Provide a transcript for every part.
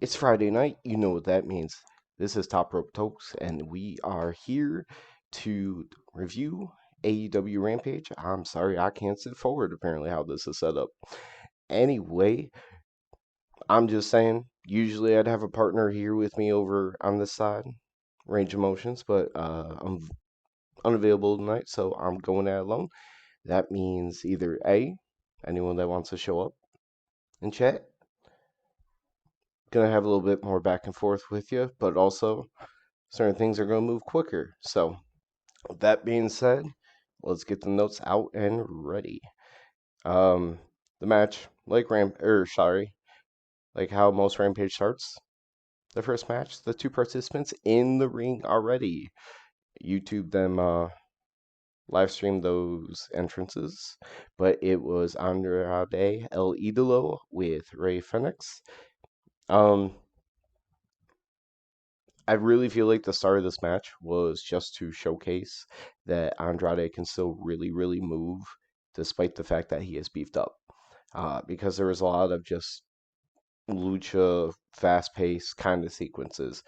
It's Friday night. You know what that means. This is Top Rope Tokes, and we are here to review AEW Rampage. I'm sorry, I can't sit forward, apparently, how this is set up. Anyway, I'm just saying, usually I'd have a partner here with me over on this side, range of motions, but I'm unavailable tonight, so I'm going at it alone. That means either A, anyone that wants to show up and chat, gonna have a little bit more back and forth with you, but also certain things are going to move quicker. So, with that being said, let's get the notes out and ready. Um, the match, like how most Rampage starts. The first match, the two participants in the ring already. YouTube them, live stream those entrances, but it was Andrade El Idolo with Rey Fenix. Um, I really feel like the start of this match was just to showcase that Andrade can still really, really move despite the fact that he is beefed up. Because there was a lot of just lucha, fast paced kind of sequences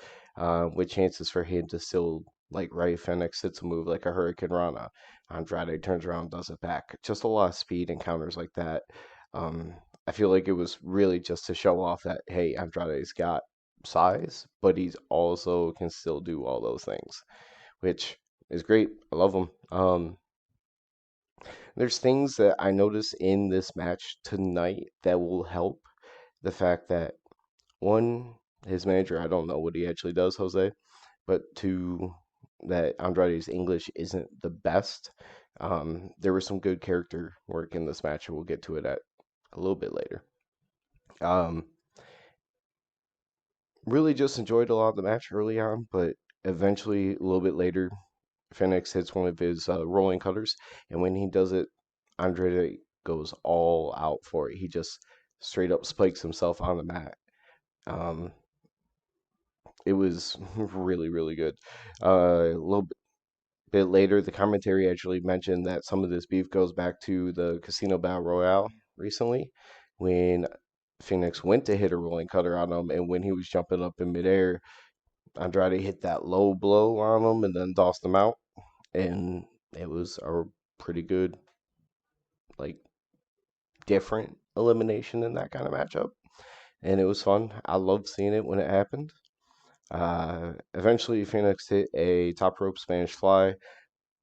with chances for him to still, like Ray Fenix hits a move like a Hurricane Rana. Andrade turns around, does it back. Just a lot of speed encounters like that. I feel like it was really just to show off that, hey, Andrade's got size, but he's also can still do all those things, which is great. I love him. There's things that I notice in this match tonight that will help the fact that one, his manager, I don't know what he actually does, Jose, but two, that Andrade's English isn't the best. There was some good character work in this match, and we'll get to it at a little bit later. Um, really just enjoyed a lot of the match early on, but eventually, a little bit later, Phoenix hits one of his rolling cutters, and when he does it, Andrade goes all out for it. He just straight up spikes himself on the mat. Um, it was really, really good. A little bit later, the commentary actually mentioned that some of this beef goes back to the Casino Battle Royale recently, when Phoenix went to hit a rolling cutter on him, and when he was jumping up in midair, Andrade hit that low blow on him and then tossed him out, and it was a pretty good, like, different elimination in that kind of matchup, and it was fun. I loved seeing it when it happened. Eventually, Phoenix hit a top rope Spanish fly,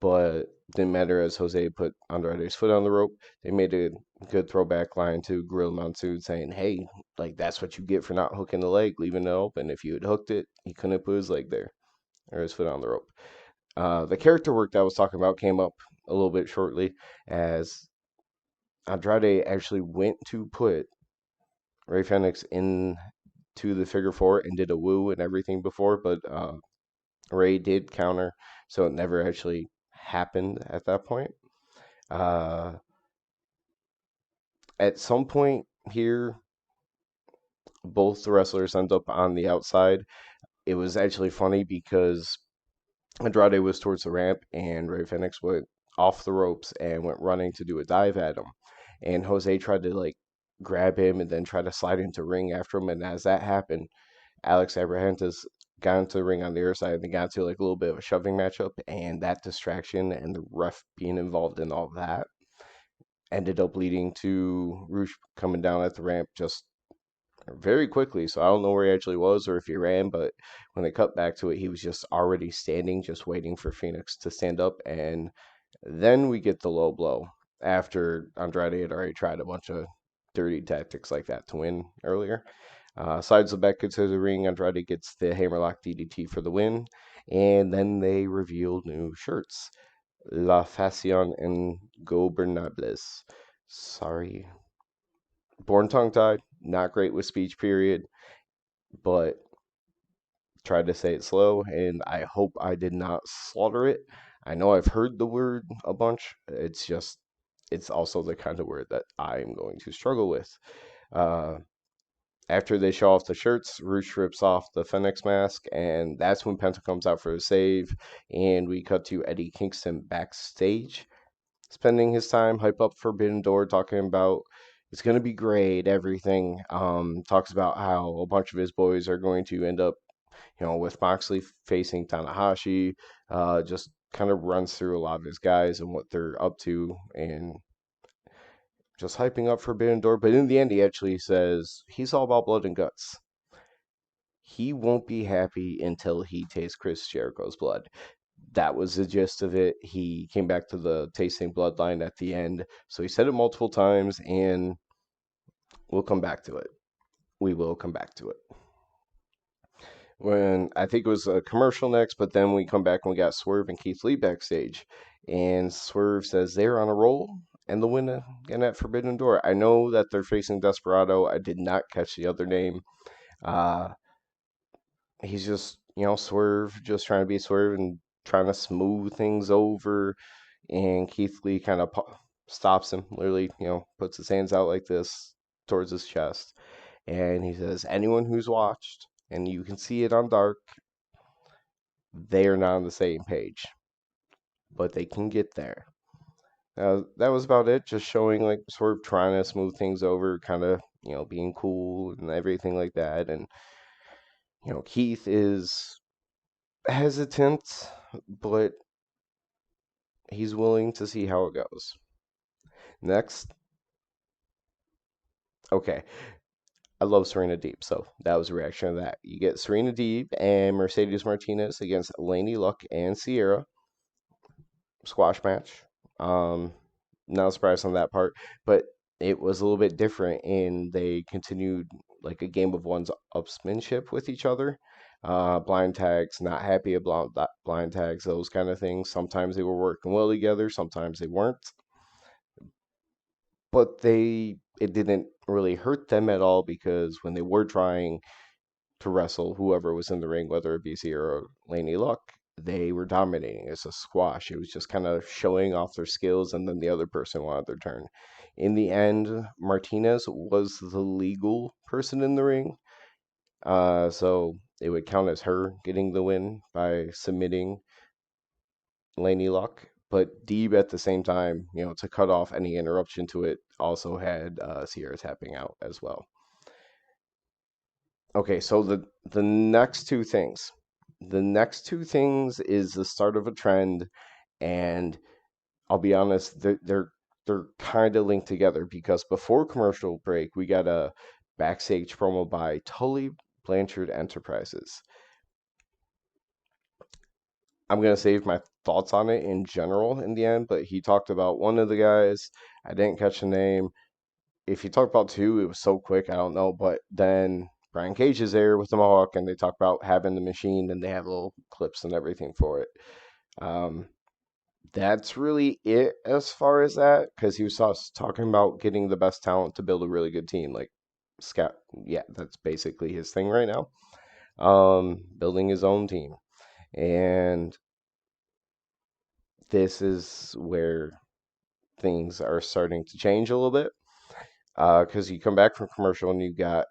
but didn't matter as Jose put Andrade's foot on the rope. They made a good throwback line to Gorilla Monsoon saying, hey, like, that's what you get for not hooking the leg, leaving it open. If you had hooked it, he couldn't have put his leg there or his foot on the rope. The character work that I was talking about came up a little bit shortly as Andrade actually went to put Ray Fenix into the figure four and did a woo and everything before, but Ray did counter, so it never actually happened at that point. Uh, at some point here, both the wrestlers end up on the outside. It was actually funny because Andrade was towards the ramp and Ray Fenix went off the ropes and went running to do a dive at him. And Jose tried to like grab him and then try to slide into ring after him. And as that happened, Alex Abrahantes got into the ring on the other side and they got into like a little bit of a shoving matchup. And that distraction and the ref being involved in all that ended up leading to Roosh coming down at the ramp just very quickly. So I don't know where he actually was or if he ran, but when they cut back to it, he was just already standing, just waiting for Phoenix to stand up. And then we get the low blow after Andrade had already tried a bunch of dirty tactics like that to win earlier. Sides Rebecca to the ring. Andrade gets the Hammerlock DDT for the win. And then they reveal new shirts. La Facion Ingobernables. Sorry. Born tongue tied. Not great with speech, period. But tried to say it slow. And I hope I did not slaughter it. I know I've heard the word a bunch. It's just, it's also the kind of word that I'm going to struggle with. Uh, After they show off the shirts, Roosh rips off the Phoenix mask, and that's when Penta comes out for a save. And we cut to Eddie Kingston backstage, spending his time hype up Forbidden Door, talking about it's going to be great, everything. Talks about how a bunch of his boys are going to end up, with Moxley facing Tanahashi. Just kind of runs through a lot of his guys and what they're up to, and just hyping up Forbidden Door. But in the end, he actually says he's all about blood and guts. He won't be happy until he tastes Chris Jericho's blood. That was the gist of it. He came back to the tasting bloodline at the end. So he said it multiple times, and we'll come back to it. We will come back to it. When I think it was a commercial next, but then we come back and we got Swerve and Keith Lee backstage. And Swerve says they're on a roll and the win again at Forbidden Door. I know that they're facing Desperado. I did not catch the other name. Uh, he's just, Swerve, just trying to be Swerve and trying to smooth things over. And Keith Lee kind of stops him, literally, puts his hands out like this towards his chest. And he says, anyone who's watched, and you can see it on Dark, they are not on the same page, but they can get there. That was about it, just showing like sort of trying to smooth things over, kind of, being cool and everything like that. And, Keith is hesitant, but he's willing to see how it goes. Next, okay, I love Serena Deeb, so that was a reaction to that. You get Serena Deeb and Mercedes Martinez against Laney Luck and Sierra. Squash match. Um, Not surprised on that part, but it was a little bit different, and they continued like a game of one's upsmanship with each other. Blind tags, not happy about blind tags, those kind of things. Sometimes they were working well together, sometimes they weren't, but it didn't really hurt them at all because when they were trying to wrestle whoever was in the ring, whether it be Zero or Laney Luck, they were dominating. It's a squash. It was just kind of showing off their skills, and then the other person wanted their turn. In the end, Martinez was the legal person in the ring, so it would count as her getting the win by submitting Laney Luck. But Deeb at the same time, to cut off any interruption to it, also had Sierra tapping out as well. Okay, so the next two things. The next two things is the start of a trend, and I'll be honest, they're kind of linked together because before commercial break, we got a backstage promo by Tully Blanchard Enterprises. I'm gonna save my thoughts on it in general in the end, but he talked about one of the guys. I didn't catch the name. If you talk about two, it was so quick, I don't know. But then Brian Cage is there with the Mohawk, and they talk about having the machine, and they have little clips and everything for it. Um, that's really it as far as that, because he was talking about getting the best talent to build a really good team. Like Scout, yeah, that's basically his thing right now. Building his own team, and this is where things are starting to change a little bit. Because you come back from commercial and you got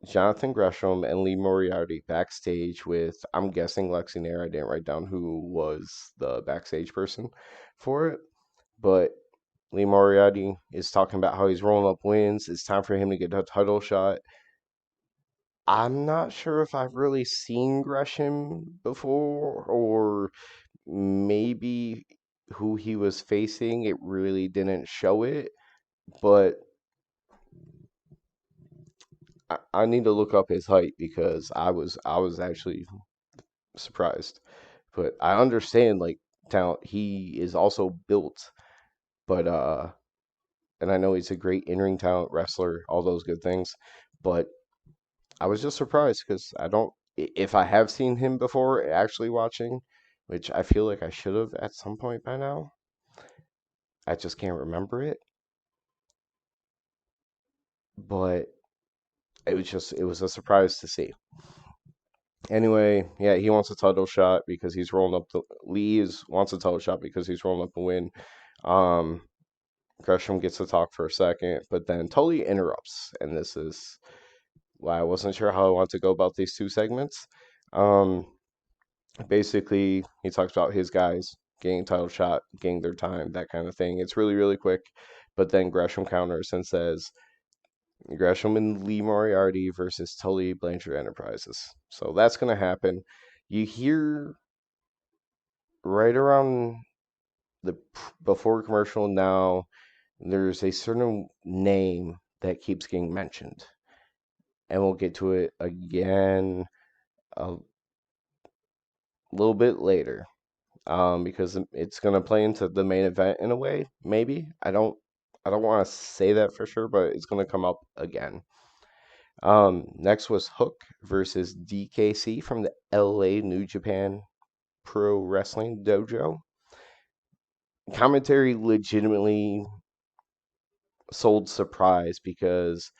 Jonathan Gresham and Lee Moriarty backstage with, I'm guessing, Lexi Nair. I didn't write down who was the backstage person for it, but Lee Moriarty is talking about how he's rolling up wins. It's time for him to get a title shot. I'm not sure if I've really seen Gresham before, or maybe who he was facing. It really didn't show it, but I need to look up his height because I was actually surprised. But I understand like talent. He is also built, but and I know he's a great in-ring talent, wrestler, all those good things. But I was just surprised because I don't. If I have seen him before, actually watching, which I feel like I should have at some point by now, I just can't remember it. But it was a surprise to see. Anyway, yeah, he wants a title shot because he's rolling up the Lee's wants a title shot because he's rolling up the win. Um, Gresham gets to talk for a second, but then totally interrupts, and this is why I wasn't sure how I want to go about these two segments. Um, Basically, he talks about his guys getting title shot, getting their time, that kind of thing. It's really, really quick. But then Gresham counters and says Gresham and Lee Moriarty versus Tully Blanchard Enterprises. So that's going to happen. You hear right around the before commercial now, there's a certain name that keeps getting mentioned, and we'll get to it again a little bit later, because it's going to play into the main event in a way. Maybe I don't want to say that for sure, but it's going to come up again. Next was Hook versus DKC from the LA New Japan Pro Wrestling Dojo. Commentary legitimately sold surprise because,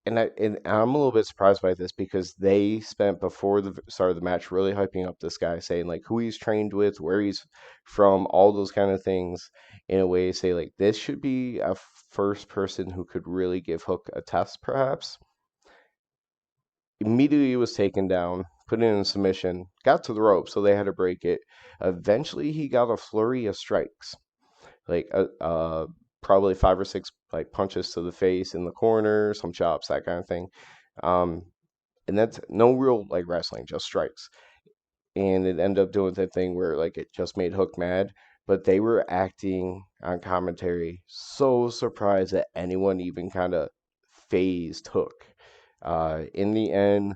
and I'm a little bit surprised by this because they spent before the start of the match really hyping up this guy, saying like who he's trained with, where he's from, all those kind of things. In a way, say like this should be a first person who could really give Hook a test, perhaps. Immediately was taken down, put in submission, got to the rope, so they had to break it. Eventually, he got a flurry of strikes, like probably 5 or 6 like punches to the face in the corner, some chops, that kind of thing. Um, and that's no real like wrestling, just strikes. And it ended up doing that thing where like it just made Hook mad, but they were acting on commentary so surprised that anyone even kind of phased Hook. In the end,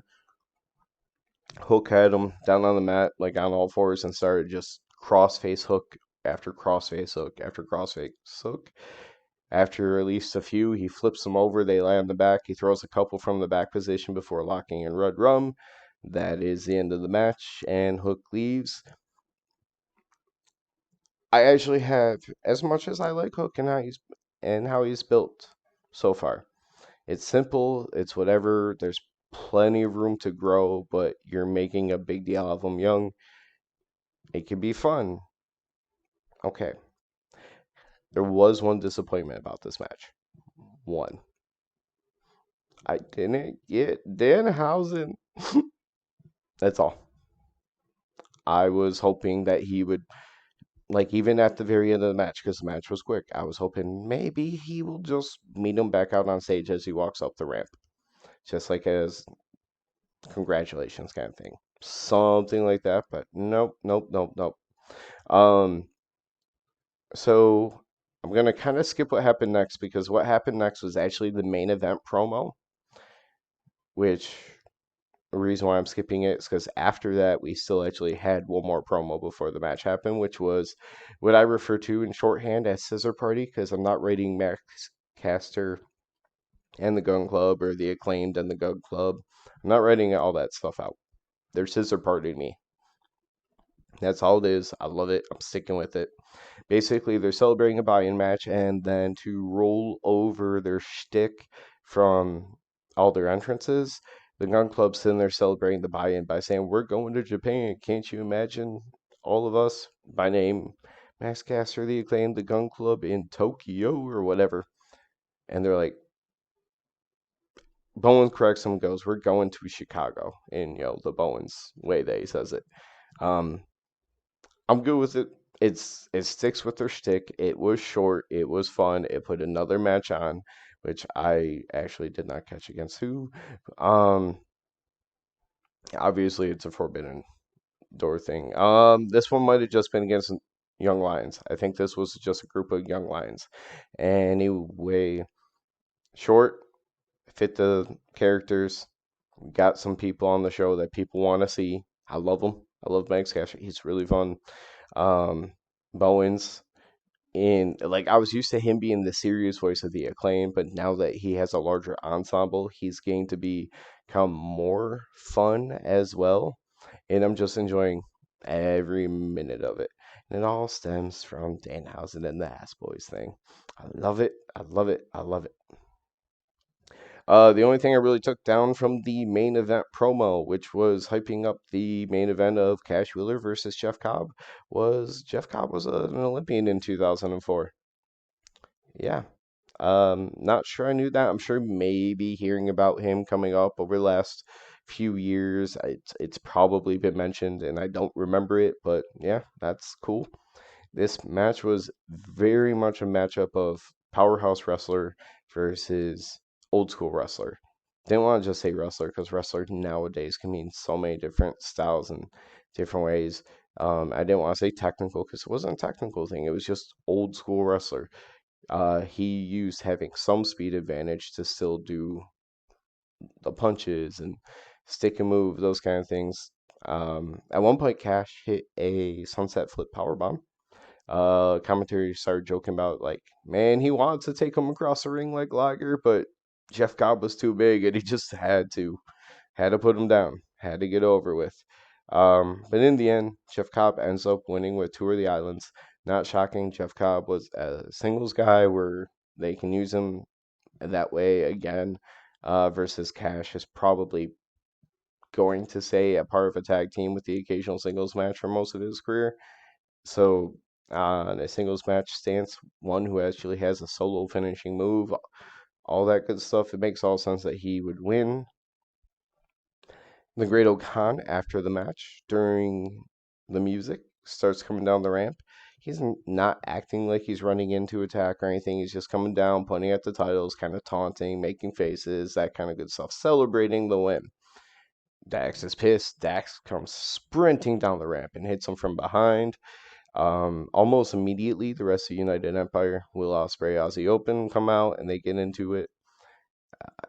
Hook had him down on the mat, like on all fours, and started just crossface hook after crossface hook after crossface hook. After at least a few, he flips them over. They land on the back. He throws a couple from the back position before locking in Red Rum. That is the end of the match, and Hook leaves. I actually have, as much as I like Hook and how he's built so far. It's simple. It's whatever. There's plenty of room to grow, but you're making a big deal of him young. It can be fun. Okay. There was one disappointment about this match. One. I didn't get Danhausen. That's all. I was hoping that he would, like, even at the very end of the match, because the match was quick, I was hoping maybe he will just meet him back out on stage as he walks up the ramp. Just like as congratulations kind of thing. Something like that, but nope, nope, nope, nope. Um, so I'm gonna kind of skip what happened next because what happened next was actually the main event promo, which the reason why I'm skipping it is because after that we still actually had one more promo before the match happened, which was what I refer to in shorthand as Scissor Party because I'm not rating Max Caster and the Gun Club or the Acclaimed and the Gun Club. I'm not writing all that stuff out. They're Scissor Party me. That's all it is. I love it. I'm sticking with it. Basically, they're celebrating a buy-in match, and then to roll over their shtick from all their entrances, the Gun Club's sitting there celebrating the buy-in by saying, "We're going to Japan. Can't you imagine all of us by name, Max Caster, the Acclaimed, the Gun Club in Tokyo or whatever?" And they're like, Bowen corrects him, goes, "We're going to Chicago," in the Bowen's way that he says it. Um, I'm good with it. It sticks with their shtick. It was short. It was fun. It put another match on, which I actually did not catch against who. Um, Obviously it's a Forbidden Door thing. This one might have just been against Young Lions. I think this was just a group of Young Lions. Anyway, short, fit the characters. Got some people on the show that people want to see. I love them. I love Max Cash. He's really fun. Um, Bowens, and like I was used to him being the serious voice of the Acclaim, but now that he has a larger ensemble, he's going to become more fun as well. And I'm just enjoying every minute of it. And it all stems from Danhausen and the Ass Boys thing. I love it. I love it. I love it. The only thing I really took down from the main event promo, which was hyping up the main event of Cash Wheeler versus Jeff Cobb, was Jeff Cobb was an Olympian in 2004. Yeah. Not sure I knew that. I'm sure maybe hearing about him coming up over the last few years, it's probably been mentioned and I don't remember it, but yeah, that's cool. This match was very much a matchup of powerhouse wrestler versus old school wrestler. Didn't want to just say wrestler because wrestler nowadays can mean so many different styles and different ways. I didn't want to say technical because it wasn't a technical thing. It was just old school wrestler. He used having some speed advantage to still do the punches and stick and move, those kind of things. At one point, Cash hit a sunset flip power bomb. Commentary started joking about like, man, he wanted to take him across the ring like Liger, but Jeff Cobb was too big, and he just had to put him down, had to get over with. But in the end, Jeff Cobb ends up winning with Tour of the Islands. Not shocking. Jeff Cobb was a singles guy where they can use him that way again. Versus Cash is probably going to say a part of a tag team with the occasional singles match for most of his career. So, in a singles match stance, one who actually has a solo finishing move, all that good stuff, it makes all sense that he would win. The Great Khan, after the match, during the music, starts coming down the ramp. He's not acting like he's running into attack or anything. He's just coming down, pointing at the titles, kind of taunting, making faces, that kind of good stuff, celebrating the win. Dax is pissed. Dax comes sprinting down the ramp and hits him from behind. Almost immediately, the rest of United Empire, Will Ospreay, Aussie Open come out and they get into it.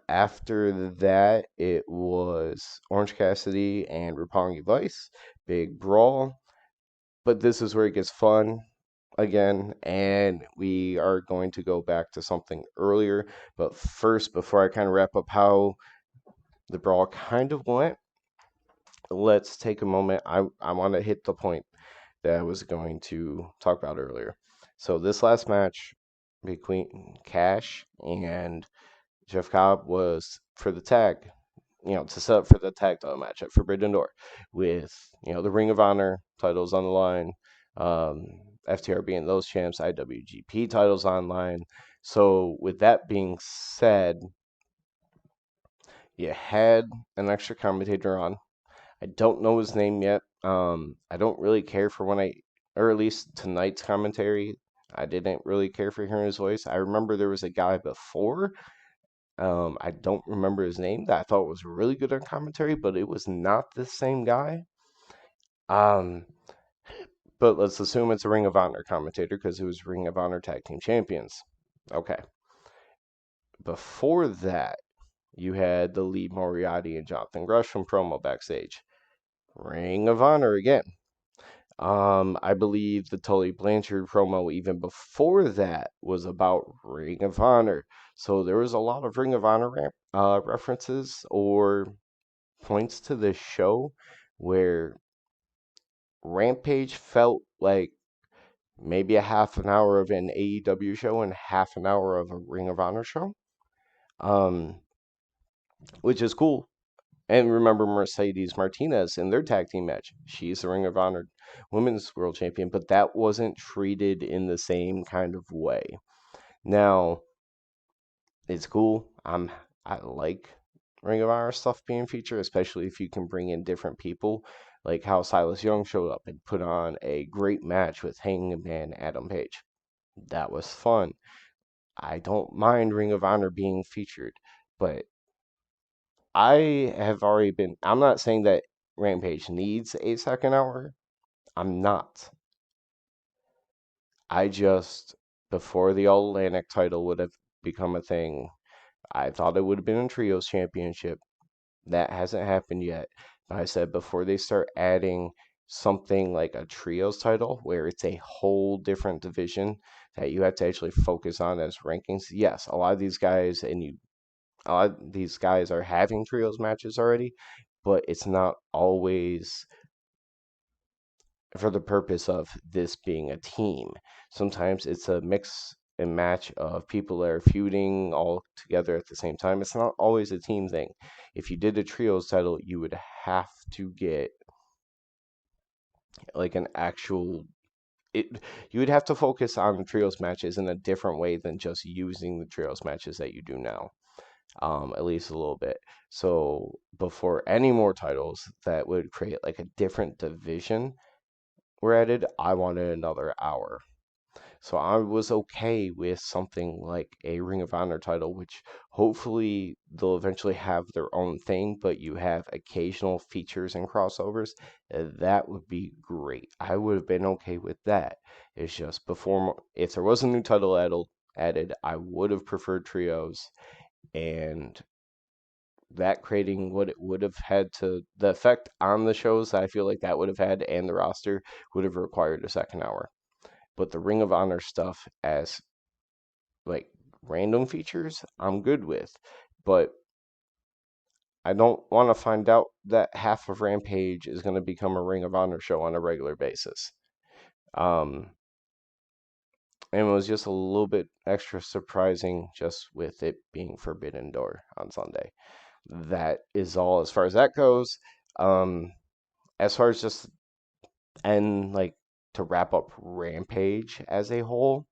After that, it was Orange Cassidy and Roppongi Vice, big brawl. But this is where it gets fun again, and we are going to go back to something earlier. But first, before I kind of wrap up how the brawl kind of went, let's take a moment. I want to hit the point that I was going to talk about earlier. So this last match between Cash and Jeff Cobb was for the tag, to set up for the tag title match at Forbidden Door with, the Ring of Honor titles on the line, FTR being those champs, IWGP titles online. So with that being said, you had an extra commentator on. I don't know his name yet. I don't really care for or at least tonight's commentary. I didn't really care for hearing his voice. I remember there was a guy before. I don't remember his name that I thought was really good on commentary, but it was not the same guy. Um, but let's assume it's a Ring of Honor commentator because it was Ring of Honor Tag Team Champions. Okay. Before that, you had the Lee Moriarty and Jonathan Gresham promo backstage. Ring of Honor again. I believe the Tully Blanchard promo even before that was about Ring of Honor. So there was a lot of Ring of Honor references or points to this show where Rampage felt like maybe a half an hour of an AEW show and half an hour of a Ring of Honor show, um, which is cool. And remember Mercedes Martinez in their tag team match. She's the Ring of Honor Women's World Champion, but that wasn't treated in the same kind of way. Now, it's cool. I like Ring of Honor stuff being featured, especially if you can bring in different people, like how Silas Young showed up and put on a great match with Hangman Adam Page. That was fun. I don't mind Ring of Honor being featured, but I have already been. I'm not saying that Rampage needs a second hour. I'm not. I just, before the All Atlantic title would have become a thing, I thought it would have been a Trios Championship. That hasn't happened yet. But I said before they start adding something like a Trios title where it's a whole different division that you have to actually focus on as rankings. Yes, a lot of these guys are having trios matches already, but it's not always for the purpose of this being a team. Sometimes it's a mix and match of people that are feuding all together at the same time. It's not always a team thing. If you did a trios title, you would have to get like an actual it you would have to focus on the trios matches in a different way than just using the trios matches that you do now. At least a little bit. So before any more titles, that would create like a different division were added, I wanted another hour. So I was okay with something like a Ring of Honor title, which hopefully they'll eventually have their own thing, but you have occasional features and crossovers. That would be great. I would have been okay with that. It's just if there was a new title added, I would have preferred trios, and that creating what it would have had to the effect on the shows I feel like that would have had and the roster would have required a second hour. But the Ring of Honor stuff as like random features, I'm good with. But I don't want to find out that half of Rampage is going to become a Ring of Honor show on a regular basis. Um, and it was just a little bit extra surprising just with it being Forbidden Door on Sunday. That is all as far as that goes. As far as just and like to wrap up Rampage as a whole,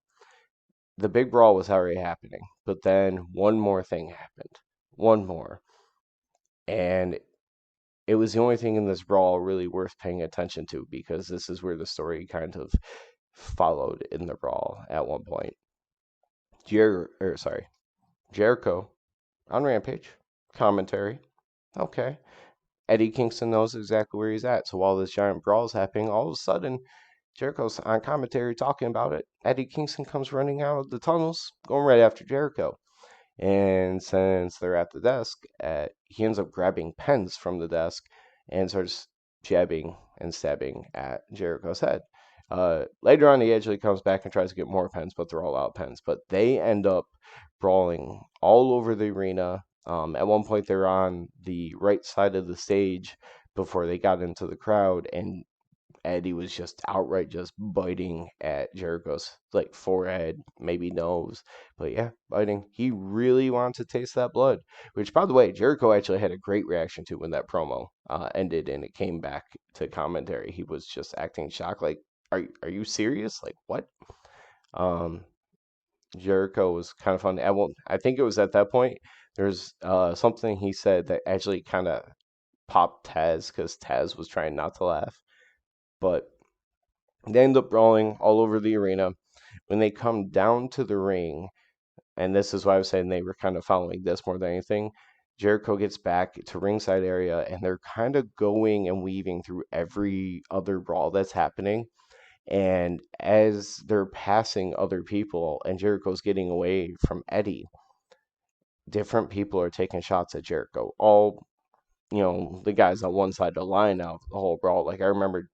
the big brawl was already happening, but then one more thing happened. One more. And it was the only thing in this brawl really worth paying attention to because this is where the story kind of followed in the brawl at one point. Jericho on Rampage commentary. Okay. Eddie Kingston knows exactly where he's at. So while this giant brawl is happening, all of a sudden Jericho's on commentary talking about it. Eddie Kingston comes running out of the tunnels, going right after Jericho. And since they're at the desk, he ends up grabbing pens from the desk and starts jabbing and stabbing at Jericho's head. Later on, he actually comes back and tries to get more pens, but they're all out pens. But they end up brawling all over the arena. At one point, they're on the right side of the stage before they got into the crowd, and Eddie was just outright just biting at Jericho's like forehead, maybe nose, but yeah, biting. He really wanted to taste that blood, which by the way, Jericho actually had a great reaction to when that promo ended and it came back to commentary. He was just acting shocked, like, "Are you serious? Like what?" Um, Jericho was kind of funny. I think it was at that point. There's something he said that actually kind of popped Taz because Taz was trying not to laugh, but they end up brawling all over the arena. When they come down to the ring, and this is why I was saying they were kind of following this more than anything, Jericho gets back to ringside area, and they're kind of going and weaving through every other brawl that's happening. And as they're passing other people, and Jericho's getting away from Eddie, different people are taking shots at Jericho. All the guys on one side of the line now, the whole brawl. Like I remember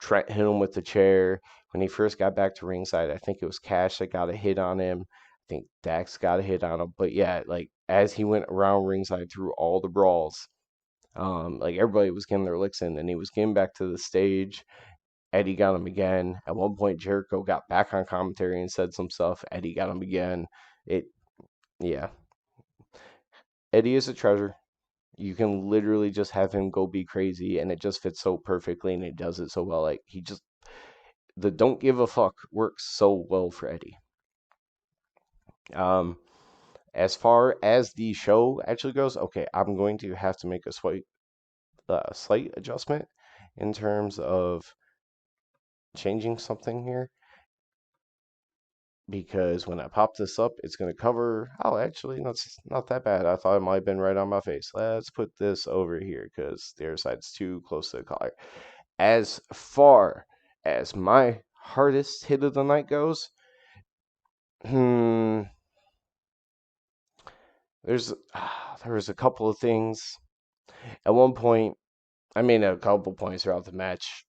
Trent hit him with the chair when he first got back to ringside. I think it was Cash that got a hit on him. I think Dax got a hit on him. But yeah, like as he went around ringside through all the brawls, like everybody was getting their licks in, and he was getting back to the stage. Eddie got him again. At one point, Jericho got back on commentary and said some stuff. Eddie got him again. Yeah, Eddie is a treasure. You can literally just have him go be crazy, and it just fits so perfectly, and he does it so well. Like the don't give a fuck works so well for Eddie. Um, as far as the show actually goes, okay, I'm going to have to make a slight adjustment in terms of changing something here because when I pop this up, it's going to cover. Oh, actually, that's not that bad. I thought it might have been right on my face. Let's put this over here because the other side's too close to the collar. As far as my hardest hit of the night goes, hmm, there's there was a couple of things. At one point, I made a couple points throughout the match.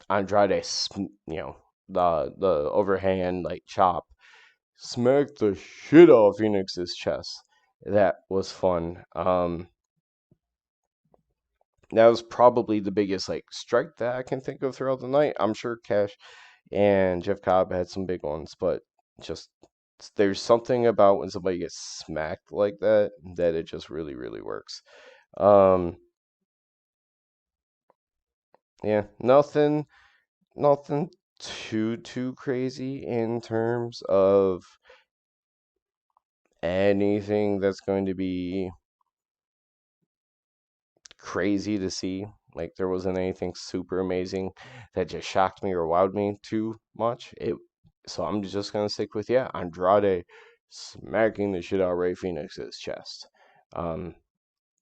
Andrade, the overhand like chop, smacked the shit out of Phoenix's chest. That was fun. That was probably the biggest like strike that I can think of throughout the night. I'm sure Cash and Jeff Cobb had some big ones, but just there's something about when somebody gets smacked like that that it just really really works. Um, yeah, nothing too crazy in terms of anything that's going to be crazy to see. Like there wasn't anything super amazing that just shocked me or wowed me too much. So I'm just gonna stick with, yeah, Andrade smacking the shit out of Rey Fenix's chest. Um,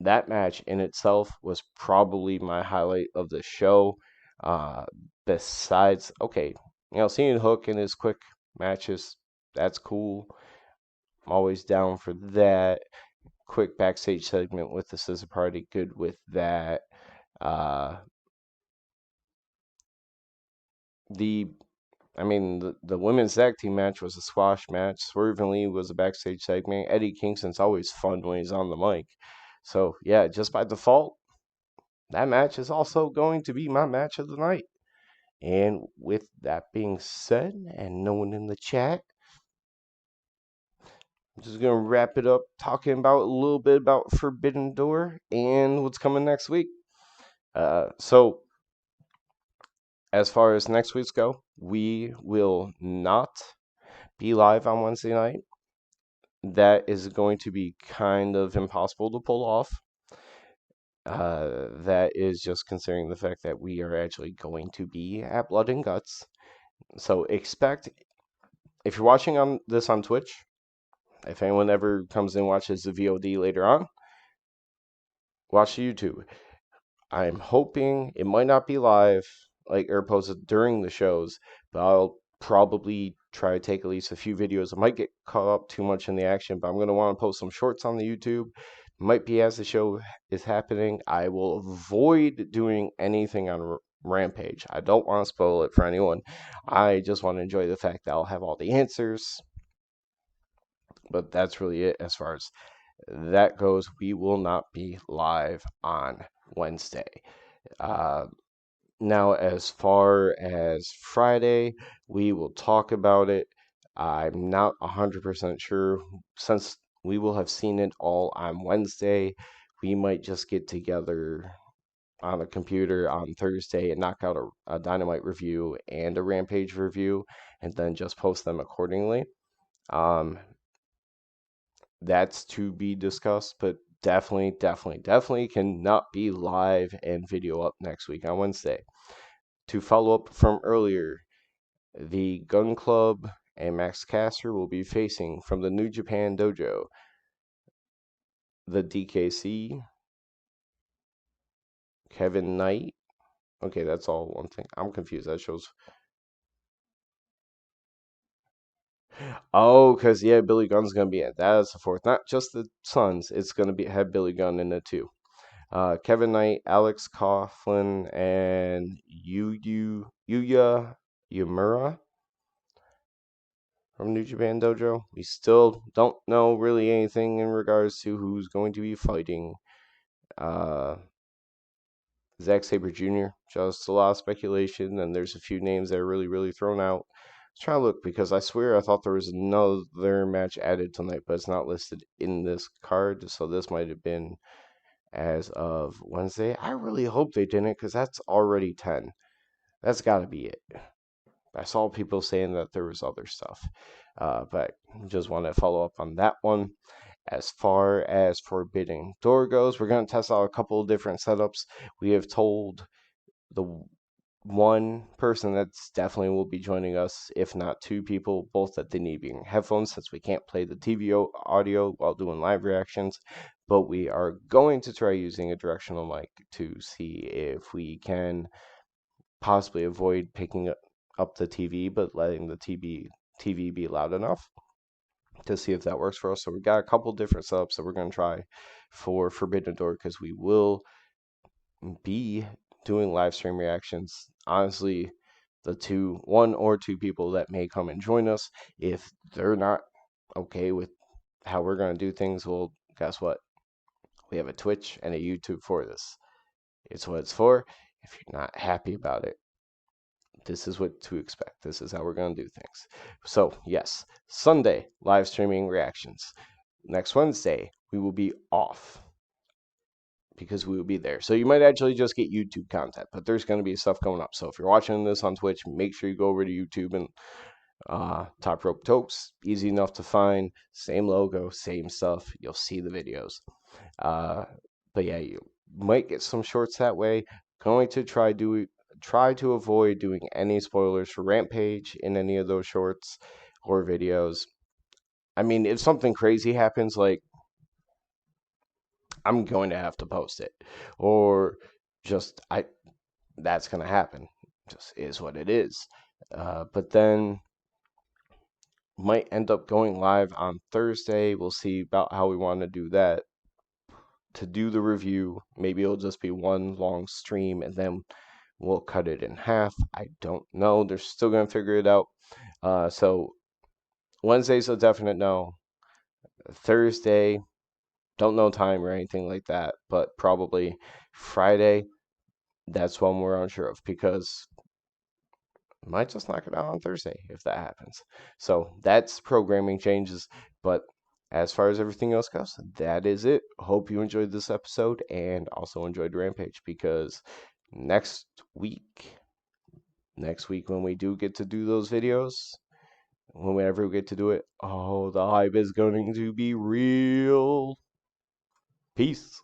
that match in itself was probably my highlight of the show. Uh, besides, okay, seeing Hook in his quick matches, that's cool. I'm always down for that. Quick backstage segment with the Scissor Party, good with that. Uh, the the women's tag team match was a squash match. Swerve and Lee was a backstage segment. Eddie Kingston's always fun when he's on the mic. So, yeah, just by default, that match is also going to be my match of the night. And with that being said, and no one in the chat, I'm just going to wrap it up talking about a little bit about Forbidden Door and what's coming next week. So, as far as next week's go, we will not be live on Wednesday night. That is going to be kind of impossible to pull off. That is just considering the fact that we are actually going to be at Blood and Guts. So expect, if you're watching on this on Twitch, if anyone ever comes and watches the VOD later on, watch the YouTube. I'm hoping it might not be live, like or posted during the shows, but I'll probably try to take at least a few videos. I might get caught up too much in the action, but I'm going to want to post some shorts on the YouTube. Might be as the show is happening. I will avoid doing anything on Rampage. I don't want to spoil it for anyone. I just want to enjoy the fact that I'll have all the answers. But that's really it as far as that goes. We will not be live on Wednesday. Uh, Now, as far as Friday, we will talk about it. I'm not 100% sure since we will have seen it all on Wednesday. We might just get together on a computer on Thursday and knock out a Dynamite review and a Rampage review and then just post them accordingly. Um, that's to be discussed, but definitely cannot be live and video up next week on Wednesday. To follow up from earlier, the Gun Club and Max Caster will be facing from the New Japan Dojo, the DKC, Kevin Knight. Okay, that's all one thing. I'm confused. That shows. Oh, because yeah, Billy Gunn's gonna be it. That is the fourth. Not just the Sons. It's gonna be have Billy Gunn in it too. Kevin Knight, Alex Coughlin, and Yuya Yamura from New Japan Dojo. We still don't know really anything in regards to who's going to be fighting. Uh, Zack Sabre Jr. Just a lot of speculation, and there's a few names that are really thrown out. Let's try to look because I swear I thought there was another match added tonight, but it's not listed in this card. So this might have been as of Wednesday. I really hope they didn't because that's already 10. That's got to be it. I saw people saying that there was other stuff, but just want to follow up on that one. As far as Forbidden Door goes, we're going to test out a couple of different setups. We have told the one person that's definitely will be joining us, if not two people, both that they need being headphones since we can't play the TV audio while doing live reactions. But we are going to try using a directional mic to see if we can possibly avoid picking up the TV, but letting the TV be loud enough to see if that works for us. So we got a couple different setups that we're going to try for Forbidden Door because we will be doing live stream reactions. Honestly, one or two people that may come and join us, if they're not okay with how we're going to do things, well, guess what? We have a Twitch and a YouTube for this. It's what it's for. If you're not happy about it, this is what to expect. This is how we're going to do things. So, yes, Sunday, live streaming reactions. Next Wednesday, we will be off because we will be there. So you might actually just get YouTube content, but there's going to be stuff going up. So if you're watching this on Twitch, make sure you go over to YouTube and Top Rope Tokes. Easy enough to find. Same logo, same stuff. You'll see the videos. But yeah, you might get some shorts that way. Going to try to avoid doing any spoilers for Rampage in any of those shorts or videos. I mean, if something crazy happens, like I'm going to have to post it, or just I that's gonna happen. Just is what it is. But then might end up going live on Thursday. We'll see about how we want to do that. To do the review, maybe it'll just be one long stream and then we'll cut it in half. I don't know. They're still gonna figure it out. So Wednesday's a definite no. Thursday, don't know time or anything like that, but probably Friday. That's one we're unsure of because might just knock it out on Thursday if that happens. So that's programming changes. But as far as everything else goes, that is it. Hope you enjoyed this episode and also enjoyed Rampage because next week, next week when we do get to do those videos, whenever we get to do it, oh, the hype is going to be real. Peace.